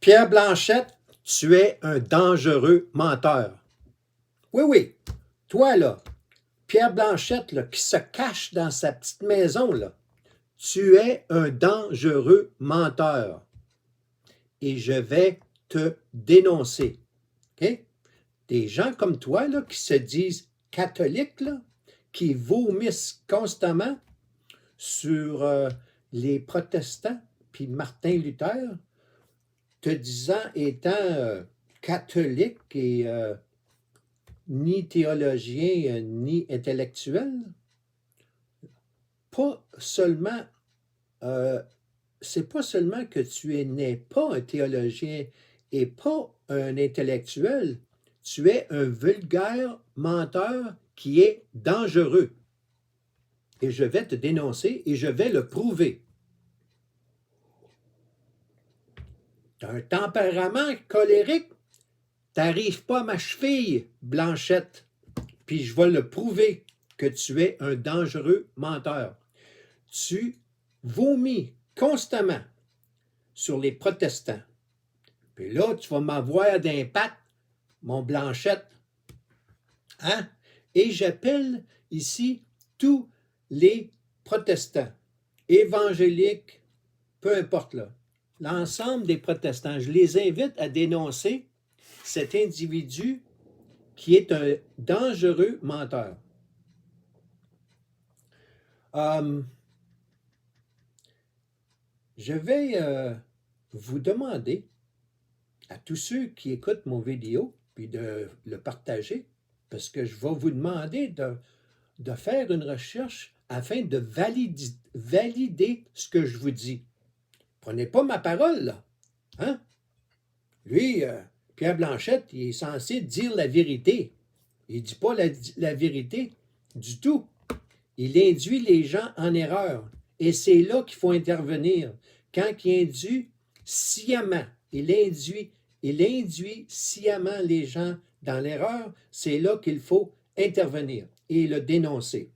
Pierre Blanchette, tu es un dangereux menteur. Oui, oui, toi là, Pierre Blanchette là, qui se cache dans sa petite maison, là, tu es un dangereux menteur. Et je vais te dénoncer. OK? Des gens comme toi là, qui se disent catholiques, là, qui vomissent constamment sur les protestants, puis Martin Luther, te disant étant catholique et ni théologien ni intellectuel, pas seulement, c'est pas seulement que tu n'es pas un théologien et pas un intellectuel, tu es un vulgaire menteur qui est dangereux. Et je vais te dénoncer et je vais le prouver. Tu as un tempérament colérique. T'arrives pas à ma cheville, Blanchette, puis je vais le prouver que tu es un dangereux menteur. Tu vomis constamment sur les protestants. Puis là, tu vas m'avoir d'impact, mon Blanchette. Hein? Et j'appelle ici tous les protestants, évangéliques, peu importe là, l'ensemble des protestants. Je les invite à dénoncer cet individu qui est un dangereux menteur. Je vais vous demander à tous ceux qui écoutent mon vidéo, puis de le partager, parce que je vais vous demander de faire une recherche afin de valider ce que je vous dis. Prenez pas ma parole, là. Hein? Lui, Pierre Blanchette, il est censé dire la vérité. Il ne dit pas la vérité du tout. Il induit les gens en erreur. Et c'est là qu'il faut intervenir. Quand il induit sciemment, il induit sciemment les gens dans l'erreur, c'est là qu'il faut intervenir et le dénoncer.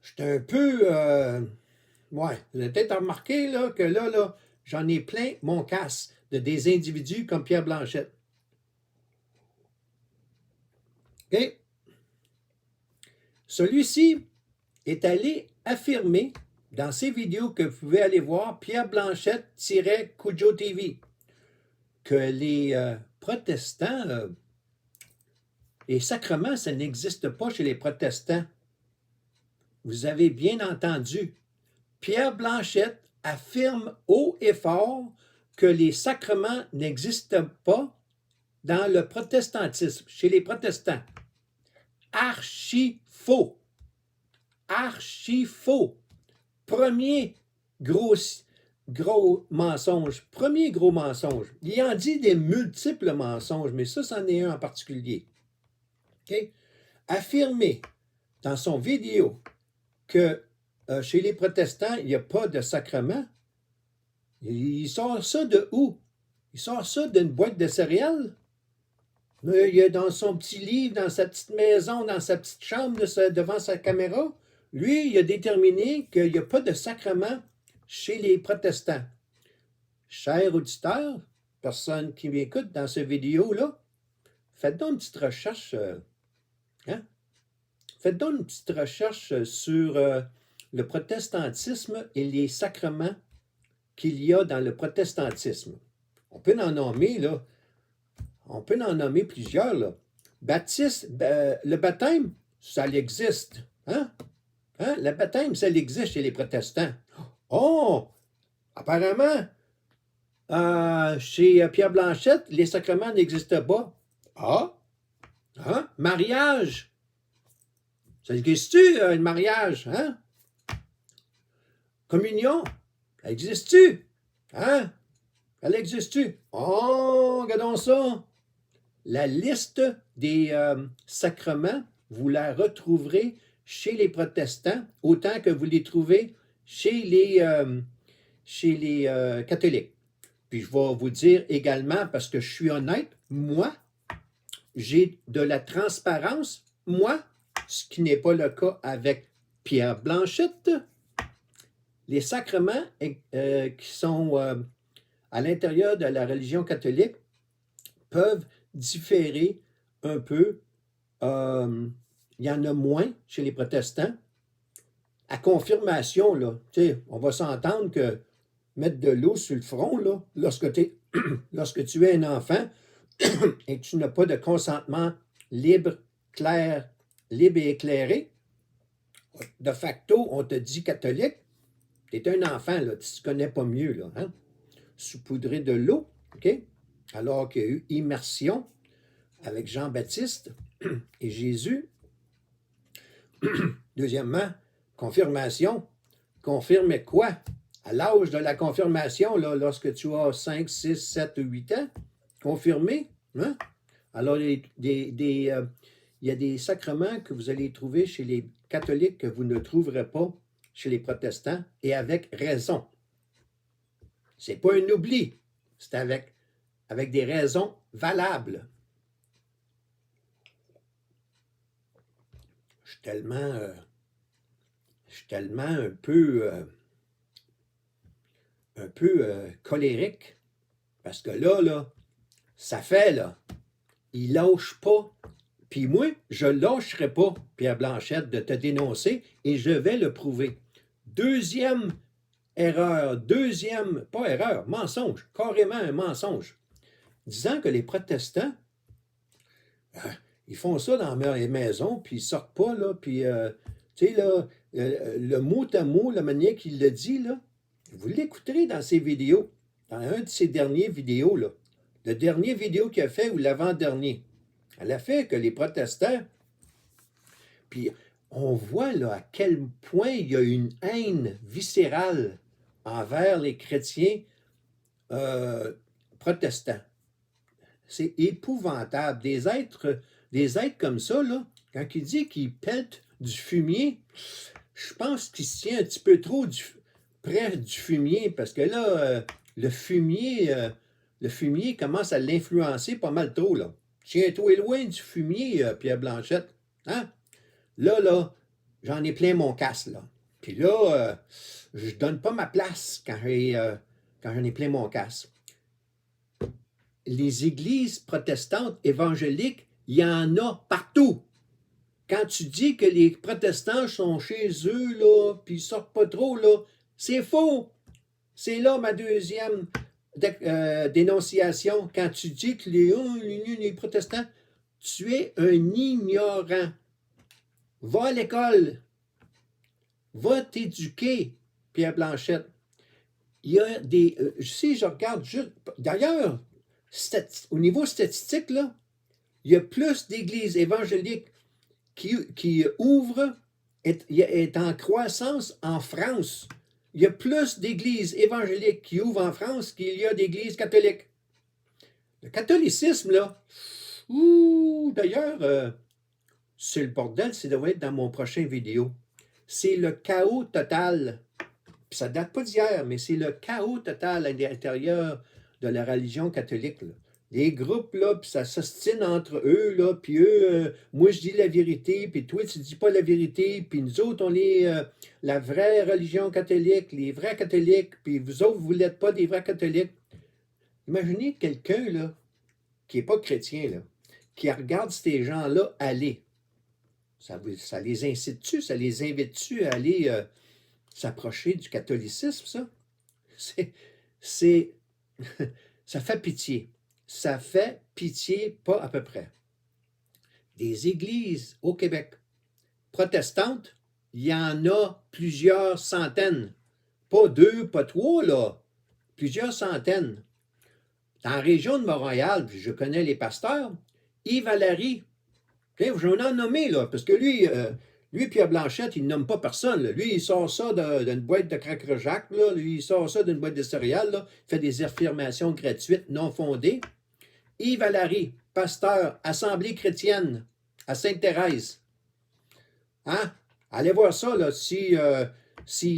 J'étais un peu... ouais, vous avez peut-être remarqué là, que là, j'en ai plein mon casse de des individus comme Pierre Blanchette. OK? Celui-ci est allé affirmer dans ses vidéos que vous pouvez aller voir, Pierre Blanchette-Cujo TV, que les protestants, les sacrements, ça n'existe pas chez les protestants. Vous avez bien entendu. Pierre Blanchette affirme haut et fort que les sacrements n'existent pas dans le protestantisme, chez les protestants. Archi faux. Archi faux. Premier gros mensonge. Premier gros mensonge. Il en dit des multiples mensonges, mais ça, c'en est un en particulier. Okay? Affirmer dans son vidéo que chez les protestants, il n'y a pas de sacrement. Il sort ça de où? Il sort ça d'une boîte de céréales? Il est dans son petit livre, dans sa petite maison, dans sa petite chambre, devant sa caméra. Lui, il a déterminé qu'il n'y a pas de sacrement chez les protestants. Chers auditeurs, personne qui m'écoute dans cette vidéo-là, faites donc une petite recherche. Faites donc une petite recherche sur le protestantisme et les sacrements qu'il y a dans le protestantisme. On peut en nommer, là. On peut en nommer plusieurs, là. Le baptême, ça existe. Hein? Le baptême, ça existe chez les protestants. Oh! Apparemment, chez Pierre Blanchette, les sacrements n'existent pas. Ah! Hein? Mariage! Ça existe-tu, le mariage? Hein? Communion! Ça existe-tu? Hein? Elle existe-tu? Oh, regardons ça! La liste des sacrements, vous la retrouverez chez les protestants, autant que vous les trouvez chez les catholiques. Puis je vais vous dire également, parce que je suis honnête, moi, j'ai de la transparence, moi, ce qui n'est pas le cas avec Pierre Blanchette. Les sacrements qui sont à l'intérieur de la religion catholique peuvent différer un peu. Il y en a moins chez les protestants. À confirmation, là, on va s'entendre que mettre de l'eau sur le front, là, lorsque tu es un enfant et que tu n'as pas de consentement libre, clair, libre et éclairé, de facto, on te dit catholique, tu es un enfant, là, tu ne connais pas mieux, là, hein? Saupoudrer de l'eau, OK? Alors qu'il y a eu immersion avec Jean-Baptiste et Jésus. Deuxièmement, confirmation. Confirme quoi? À l'âge de la confirmation, là, lorsque tu as 5, 6, 7 ou 8 ans, confirmé. Hein? Alors, il y a des sacrements que vous allez trouver chez les catholiques que vous ne trouverez pas chez les protestants, et avec raison. Ce n'est pas un oubli, c'est avec des raisons valables. Je suis tellement un peu colérique, parce que là, ça fait, là, il lâche pas. Puis moi, je ne lâcherai pas, Pierre Blanchette, de te dénoncer, et je vais le prouver. Deuxième erreur, pas erreur, mensonge, carrément un mensonge, disant que les protestants, ils font ça dans les maisons, puis ils sortent pas, là, puis, tu sais, là, le mot à mot, la manière qu'il le dit, là, vous l'écouterez dans ses vidéos, dans un de ses derniers vidéos, là, le dernier vidéo qu'il a fait ou l'avant-dernier. Elle a fait que les protestants, puis on voit là à quel point il y a une haine viscérale envers les chrétiens protestants. C'est épouvantable. Des êtres comme ça, là, quand il dit qu'ils pètent du fumier, je pense qu'il se tient un petit peu trop près du fumier, parce que là, le fumier commence à l'influencer pas mal trop, là. Tiens-toi loin du fumier, Pierre Blanchette. Hein? Là, j'en ai plein mon casse, là. Puis là, je donne pas ma place quand j'en ai plein mon casse. Les églises protestantes évangéliques, il y en a partout. Quand tu dis que les protestants sont chez eux, là, puis ils sortent pas trop, là, c'est faux. C'est là ma deuxième dénonciation. Quand tu dis que les protestants, tu es un ignorant. Va à l'école. Va t'éduquer, Pierre Blanchette. Il y a des... si je regarde juste... D'ailleurs, au niveau statistique, là, il y a plus d'églises évangéliques qui ouvrent, est en croissance en France. Il y a plus d'églises évangéliques qui ouvrent en France qu'il y a d'églises catholiques. Le catholicisme, là, d'ailleurs, c'est le bordel, ça devrait être dans mon prochain vidéo. C'est le chaos total. Puis ça ne date pas d'hier, mais c'est le chaos total à l'intérieur de la religion catholique, là. Les groupes, là, puis ça s'ostine entre eux, là, puis eux, moi je dis la vérité, puis toi tu dis pas la vérité, puis nous autres on est la vraie religion catholique, les vrais catholiques, puis vous autres vous n'êtes pas des vrais catholiques. Imaginez quelqu'un, là, qui n'est pas chrétien, là, qui regarde ces gens-là aller. Ça les incite-tu, ça les invite-tu à aller s'approcher du catholicisme, ça? Ça fait pitié. Ça fait pitié, pas à peu près. Des églises au Québec protestantes, il y en a plusieurs centaines. Pas 2, pas 3, là. Plusieurs centaines. Dans la région de Montréal, je connais les pasteurs, Yves Vallary. Je vais en nommer, là, parce que lui, Pierre Blanchette, il ne nomme pas personne, là. Lui, il sort ça d'une boîte de craquer-jack, là. Lui, il sort ça d'une boîte de céréales, là. Il fait des affirmations gratuites, non fondées. Yves Vallary, pasteur, Assemblée chrétienne à Sainte-Thérèse. Hein? Allez voir ça, là, s'il y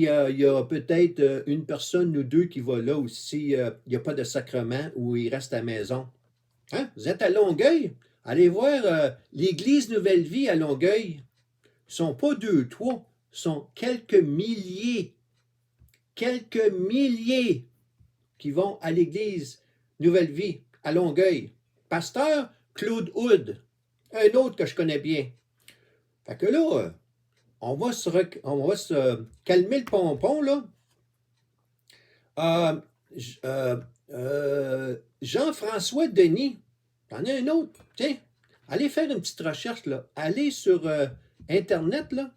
a peut-être une personne ou deux qui va là, ou s'il n'y a pas de sacrement, ou il reste à la maison. Hein? Vous êtes à Longueuil? Allez voir l'Église Nouvelle-Vie à Longueuil. Ils ne sont pas 2, 3, ils sont quelques milliers. Quelques milliers. qui vont à l'église Nouvelle Vie, à Longueuil. Pasteur Claude Hood, un autre que je connais bien. Fait que là, on va se calmer le pompon, là. Jean-François Denis, t'en as un autre. Tiens, allez faire une petite recherche, là. Allez sur Internet, là,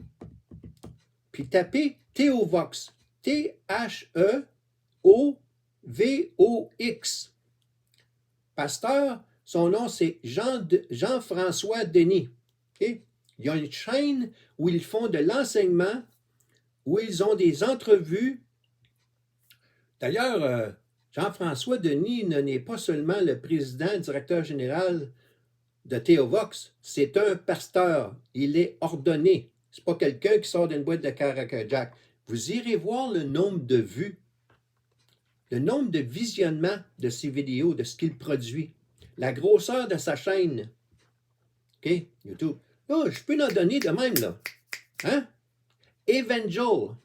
puis tapez Théovox. T-H-E-O-V-O-X. Pasteur, son nom, c'est Jean-François Denis. Okay? Il y a une chaîne où ils font de l'enseignement, où ils ont des entrevues. D'ailleurs, Jean-François Denis n'est pas seulement le président, directeur général de Théovox, c'est un pasteur. Il est ordonné. Ce n'est pas quelqu'un qui sort d'une boîte de Caraca-Jack. Vous irez voir le nombre de vues, le nombre de visionnements de ses vidéos, de ce qu'il produit, la grosseur de sa chaîne. OK, YouTube. Là, je peux en donner de même, là. Hein? Evangel,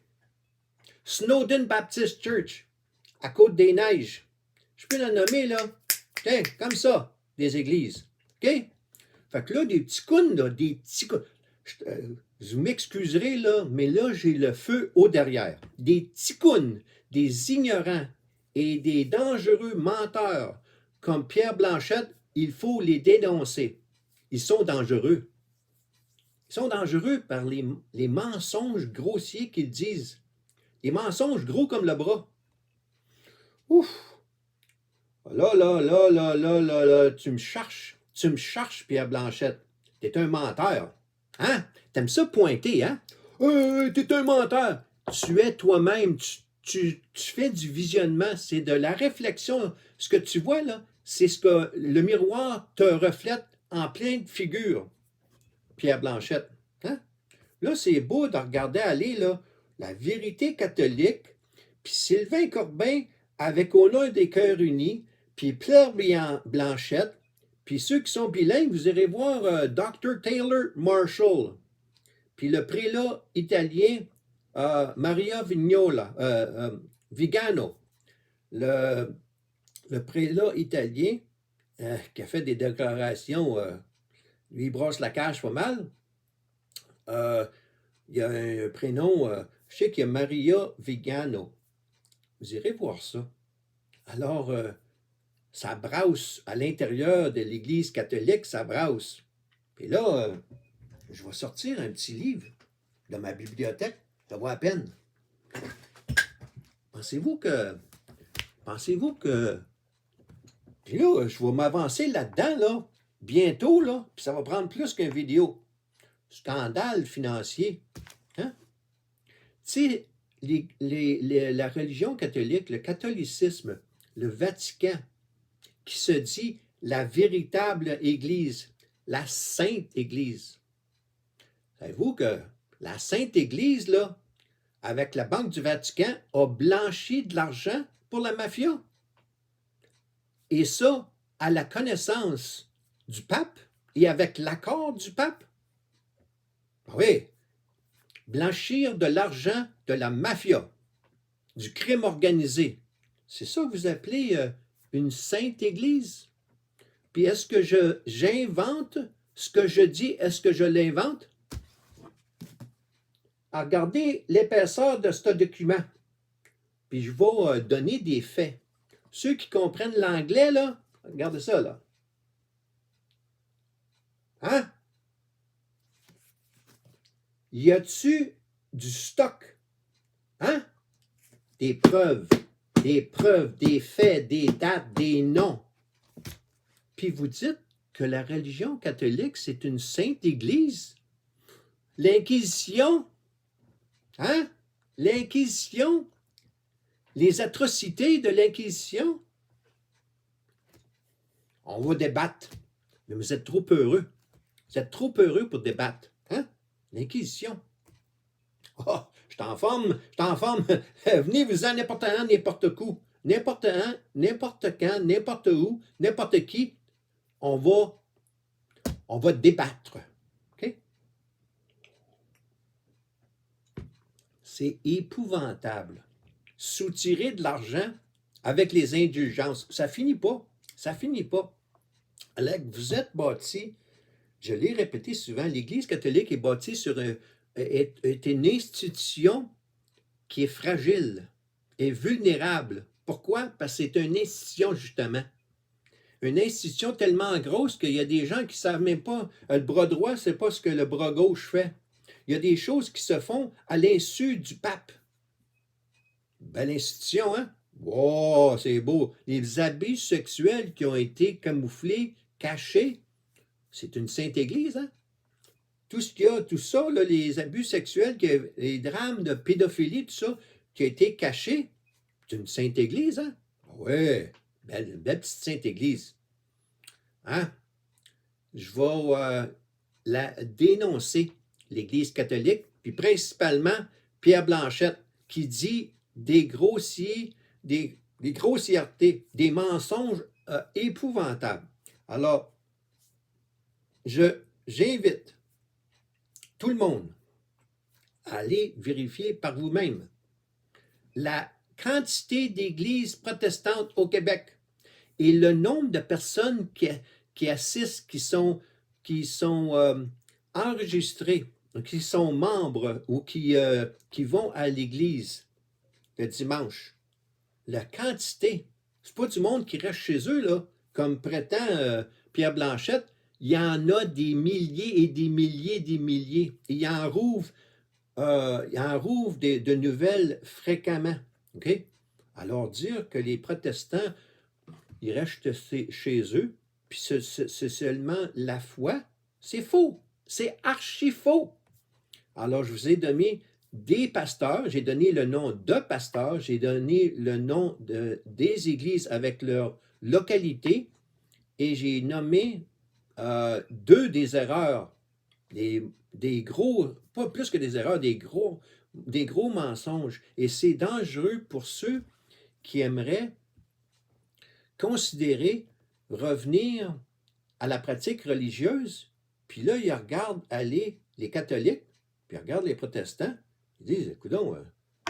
Snowden Baptist Church, à Côte-des-Neiges. Je peux en nommer, là. Tiens, comme ça, des églises. OK? Fait que là, des petits counes, là, des petits counes. Vous m'excuserez, là, mais là, j'ai le feu au derrière. Des petits counes, des ignorants et des dangereux menteurs comme Pierre Blanchette, il faut les dénoncer. Ils sont dangereux. Ils sont dangereux par les mensonges grossiers qu'ils disent. Les mensonges gros comme le bras. Ouf! Là, tu me cherches. Tu me cherches, Pierre Blanchette. T'es un menteur. Hein? T'aimes ça pointer, hein? T'es un menteur. Tu es toi-même. Tu fais du visionnement. C'est de la réflexion. Ce que tu vois, là, c'est ce que le miroir te reflète en pleine figure, Pierre Blanchette. Hein? Là, c'est beau de regarder aller, là, la vérité catholique, puis Sylvain Corbin avec Au nom des cœurs unis, puis Pierre Blanchette, puis ceux qui sont bilingues, vous irez voir Dr. Taylor Marshall, puis le prélat italien Maria Vigano, le prélat italien qui a fait des déclarations, lui il brosse la cage pas mal. Il y a un prénom, je sais qu'il y a Maria Vigano. Vous irez voir ça. Alors, ça brasse à l'intérieur de l'Église catholique, ça brasse. Puis là, je vais sortir un petit livre de ma bibliothèque, ça vaut la peine. Pensez-vous que... Puis là, je vais m'avancer là-dedans, là, bientôt, là, puis ça va prendre plus qu'une vidéo. Scandale financier. Hein? Tu sais, la religion catholique, le catholicisme, le Vatican, qui se dit la véritable Église, la Sainte Église. Savez-vous que la Sainte Église, là, avec la Banque du Vatican, a blanchi de l'argent pour la mafia? Et ça, à la connaissance du pape et avec l'accord du pape? Oui, blanchir de l'argent de la mafia, du crime organisé. C'est ça que vous appelez une sainte Église? Puis est-ce que j'invente ce que je dis? Est-ce que je l'invente? Regardez l'épaisseur de ce document. Puis je vais donner des faits. Ceux qui comprennent l'anglais, là, regardez ça, là. Hein? Y a-tu du stock? Hein? Des preuves, des faits, des dates, des noms. Puis vous dites que la religion catholique, c'est une sainte Église? L'Inquisition? Hein? L'Inquisition? Les atrocités de l'Inquisition? On va débattre. Mais vous êtes trop heureux. Vous êtes trop heureux pour débattre. Hein? L'Inquisition. Oh, je t'en forme. Venez-vous-en n'importe quand, n'importe où. N'importe quand, n'importe où, n'importe qui. On va débattre. OK? C'est épouvantable. Soutirer de l'argent avec les indulgences. Ça finit pas. Ça finit pas. Alors, vous êtes bâti, je l'ai répété souvent, l'Église catholique est bâtie sur est une institution qui est fragile et vulnérable. Pourquoi? Parce que c'est une institution, justement. Une institution tellement grosse qu'il y a des gens qui ne savent même pas, le bras droit, c'est pas ce que le bras gauche fait. Il y a des choses qui se font à l'insu du pape. Belle institution, hein? Wow, c'est beau. Les abus sexuels qui ont été camouflés, cachés, c'est une sainte église, hein? Tout ce qu'il y a, tout ça, là, les abus sexuels, les drames de pédophilie, tout ça, qui a été caché, c'est une sainte église, hein? Oui, belle petite sainte église. Hein? Je vais la dénoncer, l'Église catholique, puis principalement Pierre Blanchette, qui dit des grossiers, des grossièretés, des mensonges épouvantables. Alors, j'invite tout le monde à aller vérifier par vous-même la quantité d'églises protestantes au Québec et le nombre de personnes qui assistent, qui sont enregistrées, qui sont membres ou qui vont à l'église le dimanche. La quantité, c'est pas du monde qui reste chez eux, là, comme prétend Pierre Blanchette. Il y en a des milliers et des milliers et des milliers. Et il en rouvre de nouvelles fréquemment. OK? Alors, dire que les protestants, ils restent chez eux, puis c'est seulement la foi, c'est faux. C'est archi faux. Alors, je vous ai donné des pasteurs, j'ai donné le nom de pasteurs, j'ai donné le nom des églises avec leur localité, et j'ai nommé deux des erreurs, des gros, pas plus que des erreurs, des gros mensonges. Et c'est dangereux pour ceux qui aimeraient considérer revenir à la pratique religieuse, puis là, ils regardent aller les catholiques, puis ils regardent les protestants, ils disent, écoudons,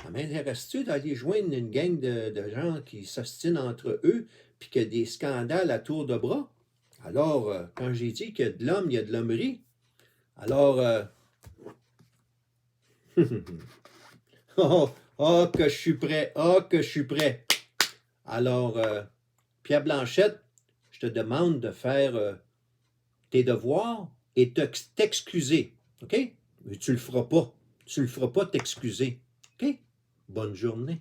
ça m'intéresse-tu d'aller joindre une gang de gens qui s'ostinent entre eux, puis qu'il y a des scandales à tour de bras? Alors, quand j'ai dit qu'il y a de l'homme, il y a de l'hommerie, alors, oh, oh, que je suis prêt, oh, que je suis prêt. Alors, Pierre Blanchette, je te demande de faire tes devoirs et t'excuser, OK? Mais tu le feras pas. Tu le feras pas t'excuser, OK? Bonne journée.